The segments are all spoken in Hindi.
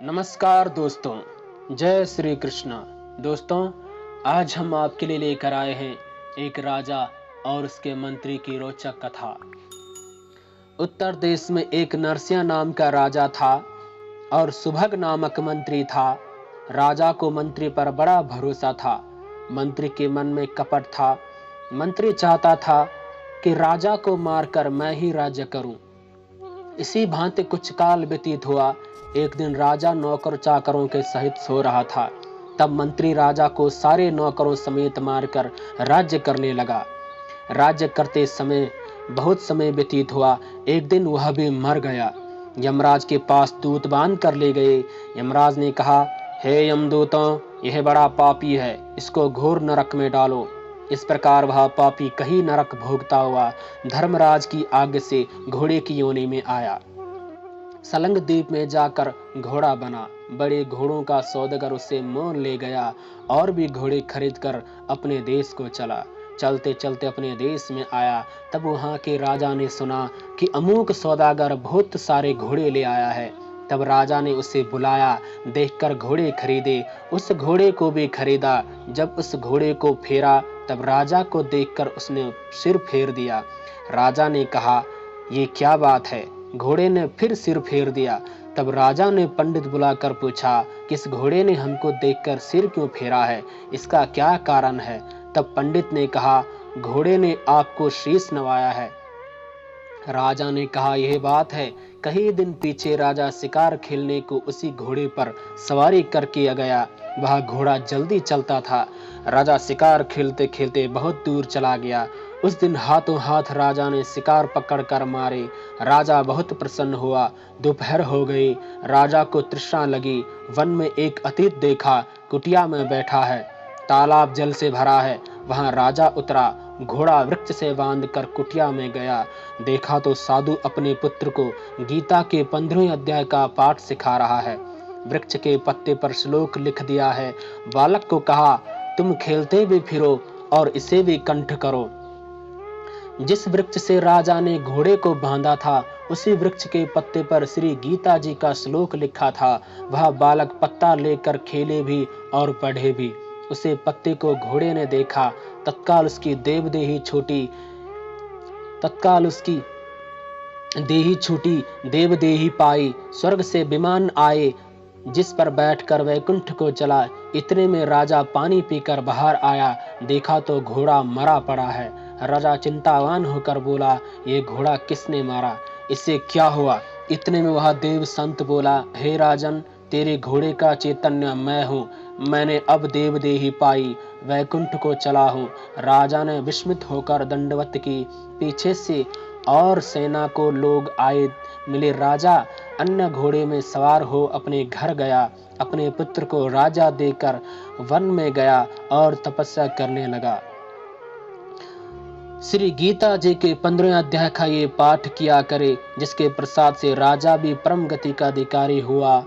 नमस्कार दोस्तों, जय श्री कृष्णा। दोस्तों, आज हम आपके लिए लेकर आए हैं एक राजा और उसके मंत्री की रोचक कथा। उत्तर देश में एक नरसिंह नाम का राजा था और सुभग नामक मंत्री था। राजा को मंत्री पर बड़ा भरोसा था। मंत्री के मन में कपट था। मंत्री चाहता था कि राजा को मारकर मैं ही राज्य करूं। इसी भांति कुछ काल व्यतीत हुआ। एक दिन राजा नौकर चाकरों के सहित सो रहा था। तब मंत्री राजा को सारे नौकरों समेत मारकर राज्य करने लगा। राज्य करते समय बहुत समय व्यतीत हुआ। एक दिन वह भी मर गया। यमराज के पास दूत बांध कर ले गए। यमराज ने कहा, हे यमदूतों, यह बड़ा पापी है, इसको घोर नरक में डालो। इस प्रकार वह पापी कहीं नरक भोगता हुआ धर्मराज की आज्ञा से घोड़े की योनि में आया। सलंग द्वीप में जाकर घोड़ा बना। बड़े घोड़ों का सौदागर उसे मोल ले गया और भी घोड़े खरीद कर अपने देश को चला। चलते चलते अपने देश में आया। तब वहां के राजा ने सुना कि अमूक सौदागर बहुत सारे घोड़े ले आया है। तब राजा ने उसे बुलाया। देखकर घोड़े खरीदे, उस घोड़े को भी खरीदा। जब उस घोड़े को फेरा तब राजा को देखकर उसने सिर फेर दिया। राजा ने कहा, ये क्या बात है? घोड़े ने फिर सिर फेर दिया। तब राजा ने पंडित बुलाकर पूछा कि इस घोड़े ने हमको देखकर सिर क्यों फेरा है, इसका क्या कारण है? तब पंडित ने कहा, घोड़े ने आपको शीश नवाया है। राजा ने कहा, यह बात है। कई दिन पीछे राजा शिकार खेलने को उसी घोड़े पर सवारी करके गया। वह घोड़ा जल्दी चलता था। राजा शिकार खेलते खेलते बहुत दूर चला गया। उस दिन हाथों हाथ राजा ने शिकार पकड़कर मारे। राजा बहुत प्रसन्न हुआ। दोपहर हो गई। राजा को तृष्णा लगी। वन में एक अतिथि देखा, कुटिया में बैठा है, तालाब जल से भरा है। वहां राजा उतरा, घोड़ा वृक्ष से बांधकर कुटिया में गया। देखा तो साधु अपने पुत्र को गीता के 15वें अध्याय का पाठ सिखा रहा है। वृक्ष के पत्ते पर श्लोक लिख दिया है। बालक को कहा, तुम खेलते भी फिरो और इसे भी कंठ करो। जिस वृक्ष से राजा ने घोड़े को बांधा था, उसी वृक्ष के पत्ते पर श्री गीता जी का श्लोक लिखा था। वह बालक पत्ता लेकर खेले भी और पढ़े भी। उसे पत्ते को घोड़े ने देखा। तत्काल उसकी देही छूटी, देवदेही पाई। स्वर्ग से विमान आए, जिस पर बैठकर वैकुंठ को चला। इतने में राजा पानी पीकर बाहर आया। देखा तो घोड़ा मरा पड़ा है। राजा चिंतावान होकर बोला, ये घोड़ा किसने मारा, इससे क्या हुआ? इतने में वह देव संत बोला, हे राजन, तेरे घोड़े का चैतन्य मैं हूँ। मैंने अब देवदेही पाई, वैकुंठ को चला हूँ। राजा ने विस्मित होकर दंडवत की। पीछे से और सेना को लोग आए मिले। राजा अन्य घोड़े में सवार हो अपने घर गया। अपने पुत्र को राजा देकर वन में गया और तपस्या करने लगा। श्री गीता जी के 15वें अध्याय का ये पाठ किया करे, जिसके प्रसाद से राजा भी परम गति का अधिकारी हुआ।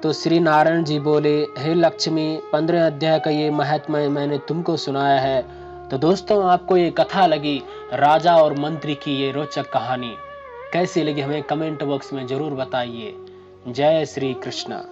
तो श्री नारायण जी बोले, हे लक्ष्मी, 15वें अध्याय का ये महात्म्य मैंने तुमको सुनाया है। तो दोस्तों, आपको ये कथा लगी, राजा और मंत्री की ये रोचक कहानी कैसी लगी, हमें कमेंट बॉक्स में जरूर बताइए। जय श्री कृष्णा।